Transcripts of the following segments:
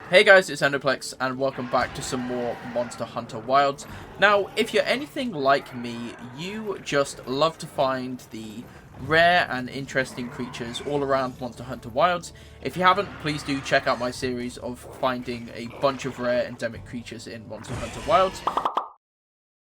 Hey guys, it's Ndoplex and welcome back to some more Monster Hunter Wilds. Now, if you're anything like me, you just love to find the rare and interesting creatures all around Monster Hunter Wilds. If you haven't, please do check out my series of finding a bunch of rare endemic creatures in Monster Hunter Wilds.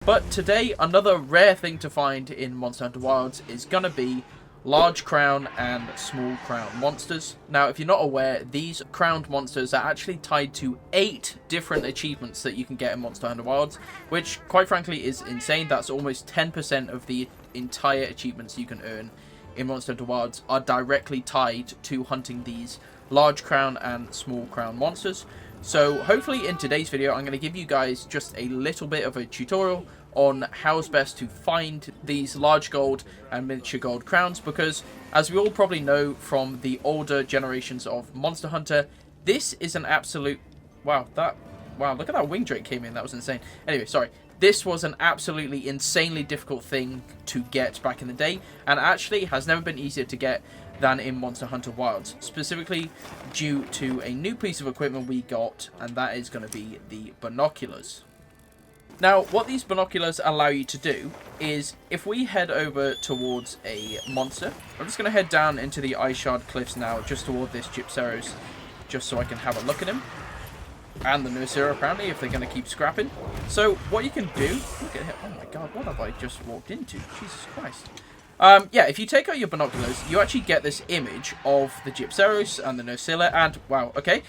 But today, another rare thing to find in Monster Hunter Wilds is gonna be large crown and small crown monsters. Now, if you're not aware, these crowned monsters are actually tied to 8 different achievements that you can get in Monster Hunter Wilds, which, quite frankly, is insane. That's almost 10% of the entire achievements you can earn in Monster Hunter Wilds are directly tied to hunting these large crown and small crown monsters. So, hopefully in today's video, I'm going to give you guys just a little bit of a tutorial on how's best to find these large gold and miniature gold crowns, because as we all probably know from the older generations of Monster Hunter, this is an absolute wow, look at that wing drake came in, that was insane. Anyway, sorry, this was an absolutely insanely difficult thing to get back in the day, and actually has never been easier to get than in Monster Hunter Wilds, specifically due to a new piece of equipment we got, and that is going to be the binoculars. Now, what these binoculars allow you to do is, if we head over towards a monster, I'm just going to head down into the Ice Shard Cliffs now, just toward this Gypceros, just so I can have a look at him. And the Nursera, apparently, if they're going to keep scrapping. So, what you can do, look at him. Oh my god, what have I just walked into? Jesus Christ. Yeah, if you take out your binoculars, you actually get this image of the Gypceros and the Nursera, and, wow, okay.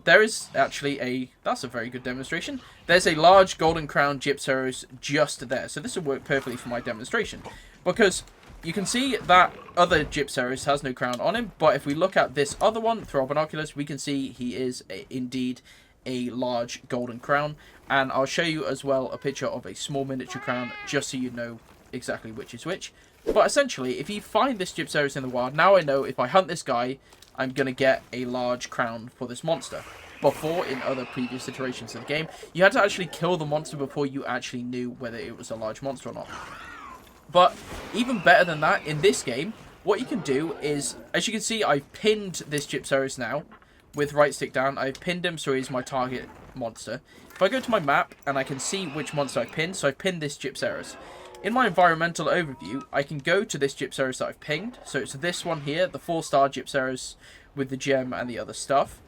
There is actually that's a very good demonstration. There's a large golden crown Gypceros just there. So this will work perfectly for my demonstration, because you can see that other Gypceros has no crown on him. But if we look at this other one through our binoculars, we can see he is indeed a large golden crown. And I'll show you as well a picture of a small miniature crown, just so you know exactly which is which. But essentially, if you find this Gypceros in the wild, now I know if I hunt this guy, I'm going to get a large crown for this monster. Before, in other previous iterations of the game, you had to actually kill the monster before you actually knew whether it was a large monster or not. But even better than that, in this game, what you can do is, as you can see, I've pinned this Gypceros now with right stick down. I've pinned him, so he's my target monster. If I go to my map, and I can see which monster I've pinned, so I've pinned this Gypceros. In my environmental overview, I can go to this Gypceros that I've pinged. So it's this one here, the 4-star Gypceros with the gem and the other stuff.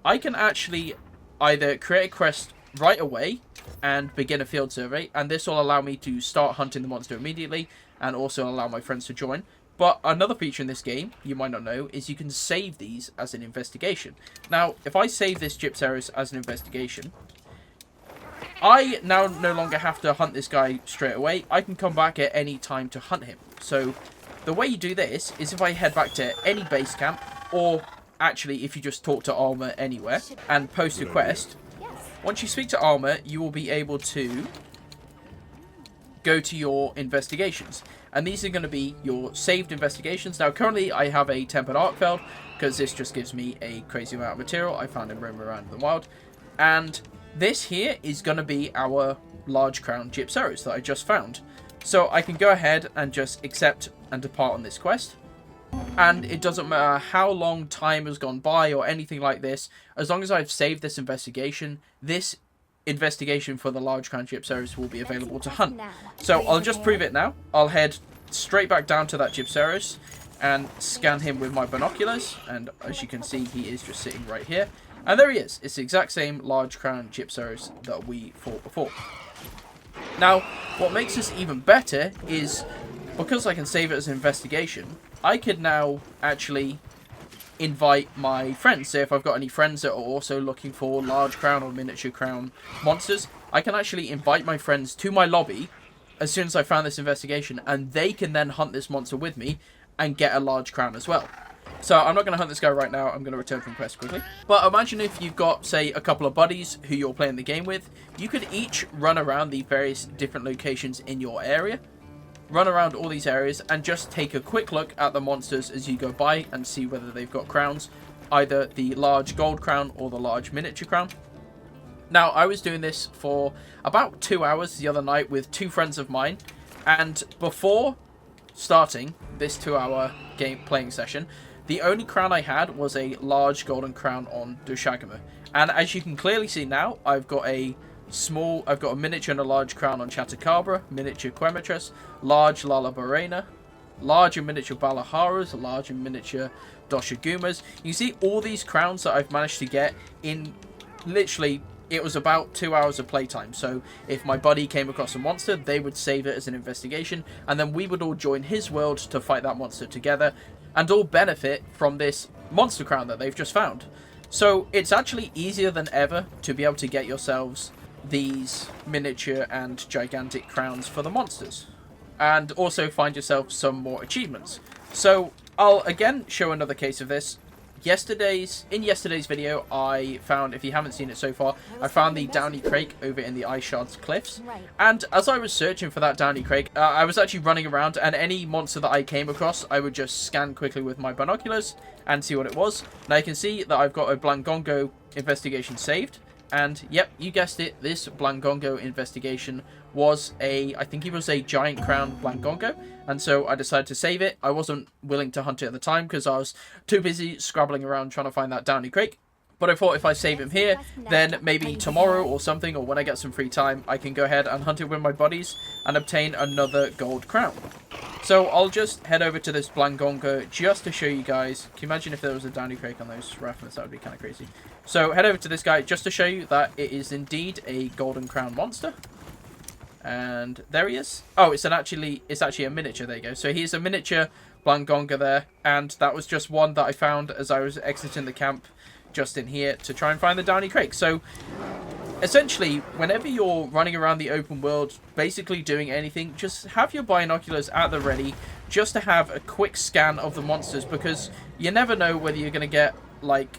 I can actually either create a quest right away and begin a field survey, and this will allow me to start hunting the monster immediately and also allow my friends to join. But another feature in this game, you might not know, is you can save these as an investigation. Now, if I save this Gypceros as an investigation, I now no longer have to hunt this guy straight away. I can come back at any time to hunt him. So the way you do this is if I head back to any base camp, or actually if you just talk to Alma anywhere and post a quest, once you speak to Alma, you will be able to go to your investigations. And these are going to be your saved investigations. Now currently I have a Tempered Arkfeld, because this just gives me a crazy amount of material I found in roaming around in the wild. And this here is going to be our large crown Gypceros that I just found. So I can go ahead and just accept and depart on this quest. And it doesn't matter how long time has gone by or anything like this. As long as I've saved this investigation for the large crown Gypceros will be available to hunt. So I'll just prove it now. I'll head straight back down to that Gypceros and scan him with my binoculars. And as you can see, he is just sitting right here. And there he is. It's the exact same large crown Gypceros that we fought before. Now, what makes this even better is, because I can save it as an investigation, I could now actually invite my friends. Say if I've got any friends that are also looking for large crown or miniature crown monsters, I can actually invite my friends to my lobby as soon as I found this investigation, and they can then hunt this monster with me and get a large crown as well. So I'm not going to hunt this guy right now. I'm going to return from quest quickly. But imagine if you've got, say, a couple of buddies who you're playing the game with. You could each run around the various different locations in your area. Run around all these areas and just take a quick look at the monsters as you go by and see whether they've got crowns. Either the large gold crown or the large miniature crown. Now, I was doing this for about 2 hours the other night with 2 friends of mine. And before starting this 2-hour game playing session, the only crown I had was a large golden crown on Dushagama. And as you can clearly see now, I've got a miniature and a large crown on Chattacabra, miniature Quemetress, large Lalabarena, large and miniature Balaharas, large and miniature Doshagumas. You see all these crowns that I've managed to get in literally, it was about 2 hours of playtime. So if my buddy came across a monster, they would save it as an investigation, and then we would all join his world to fight that monster together, and all benefit from this monster crown that they've just found. So it's actually easier than ever to be able to get yourselves these miniature and gigantic crowns for the monsters, and also find yourself some more achievements. So I'll again show another case of this. In yesterday's video, I found, if you haven't seen it so far, I found the Downy Crake over in the Ice Shards Cliffs. And as I was searching for that Downy Crake, I was actually running around, and any monster that I came across, I would just scan quickly with my binoculars and see what it was. Now you can see that I've got a Blangongo investigation saved. And yep, you guessed it, this Blangongo investigation was I think he was a giant crown Blangongo, and so I decided to save it. I wasn't willing to hunt it at the time because I was too busy scrabbling around trying to find that Downy Crake. But I thought if I save him here, then maybe tomorrow or something, or when I get some free time, I can go ahead and hunt it with my buddies and obtain another gold crown. So I'll just head over to this Blangongo just to show you guys. Can you imagine if there was a Downy Crake on those raffles? That would be kind of crazy. So head over to this guy just to show you that it is indeed a golden crown monster. And there he is. Oh, it's actually a miniature. There you go. So he's a miniature Blangonga there, and that was just one that I found as I was exiting the camp just in here to try and find the Downy Crake. So essentially, whenever you're running around the open world, basically doing anything, just have your binoculars at the ready just to have a quick scan of the monsters, because you never know whether you're going to get like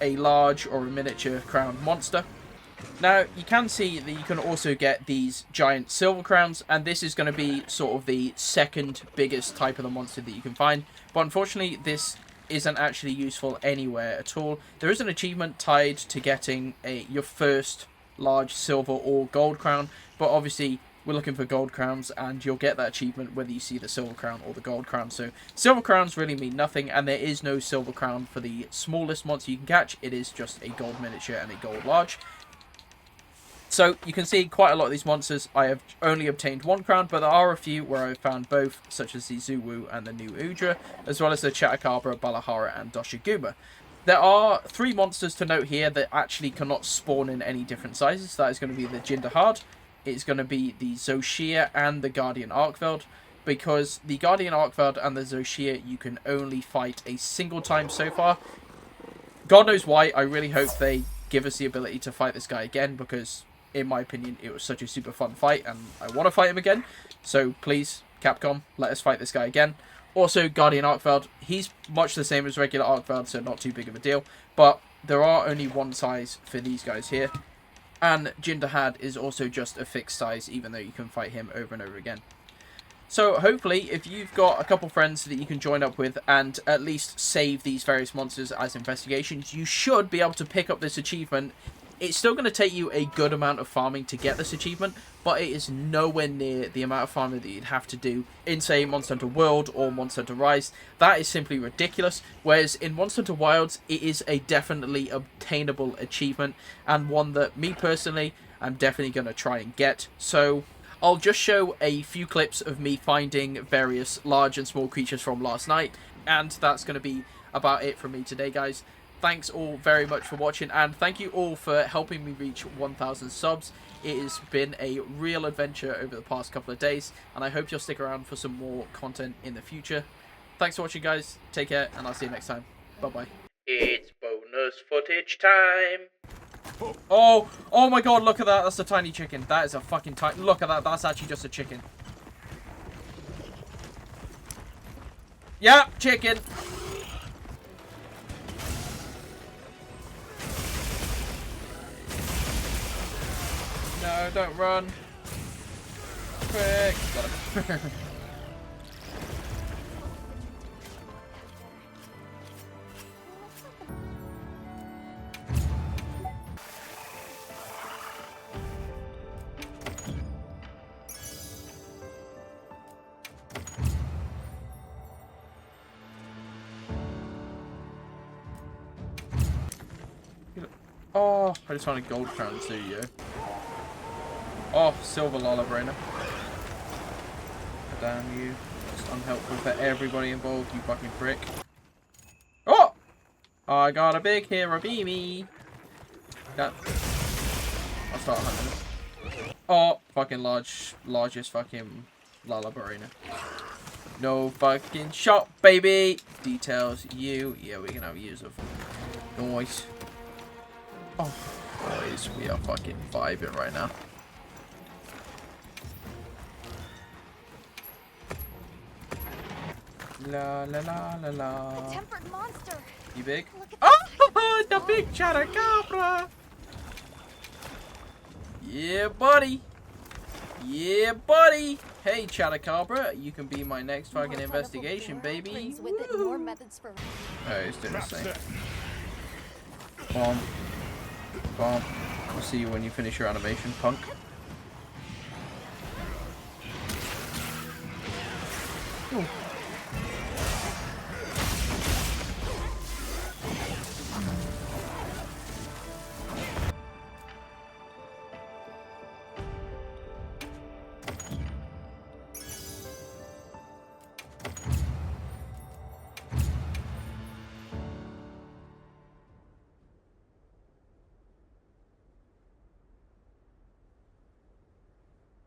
a large or a miniature crowned monster. Now, you can see that you can also get these giant silver crowns, and this is going to be sort of the second biggest type of the monster that you can find. But unfortunately, this isn't actually useful anywhere at all. There is an achievement tied to getting your first large silver or gold crown, but obviously we're looking for gold crowns, and you'll get that achievement whether you see the silver crown or the gold crown. So silver crowns really mean nothing, and there is no silver crown for the smallest monster you can catch. It is just a gold miniature and a gold large. So you can see quite a lot of these monsters I have only obtained one crown, but there are a few where I've found both, such as the Zuwu and the New Udra, as well as the Chattacabra, Balahara and Doshaguma. There are 3 monsters to note here that actually cannot spawn in any different sizes. That is going to be the Jindahad, it's going to be the Zoshia and the Guardian Arkveld, because the Guardian Arkveld and the Zoshia you can only fight a single time so far. God knows why. I really hope they give us the ability to fight this guy again, because in my opinion, it was such a super fun fight, and I want to fight him again. So please, Capcom, let us fight this guy again. Also, Guardian Arkveld, he's much the same as regular Arkveld, so not too big of a deal. But there are only one size for these guys here. And Jindahad is also just a fixed size, even though you can fight him over and over again. So hopefully, if you've got a couple friends that you can join up with and at least save these various monsters as investigations, you should be able to pick up this achievement. It's still going to take you a good amount of farming to get this achievement, but it is nowhere near the amount of farming that you'd have to do in, say, Monster Hunter World or Monster Hunter Rise. That is simply ridiculous, whereas in Monster Hunter Wilds, it is a definitely obtainable achievement, and one that, me personally, I'm definitely going to try and get. So I'll just show a few clips of me finding various large and small creatures from last night, and that's going to be about it from me today, guys. Thanks all very much for watching, and thank you all for helping me reach 1,000 subs. It has been a real adventure over the past couple of days, and I hope you'll stick around for some more content in the future. Thanks for watching, guys. Take care, and I'll see you next time. Bye-bye. It's bonus footage time. Oh my god, look at that. That's a tiny chicken. That is a fucking tiny... Look at that. That's actually just a chicken. Yeah, chicken. No, don't run. Quick. Got him. Oh, I just found a gold crown too, yo. Oh, silver lala brainer. Damn you. It's unhelpful for everybody involved, you fucking prick. Oh! I got a big hero beamy. That. I'll start hunting. Oh, fucking largest fucking lala brainer. No fucking shot, baby! Details, you. Yeah, we can have use of. Noise. Oh, boys, we are fucking vibing right now. La la la la la. A tempered monster. You big? Oh, the big Chadacabra! Yeah, buddy. Yeah, buddy. Hey, Chadacabra, you can be my next fucking investigation, baby. With it more methods for... Alright, he's doing the same. Bomb. Bomb. I'll see you when you finish your animation, punk. Ooh.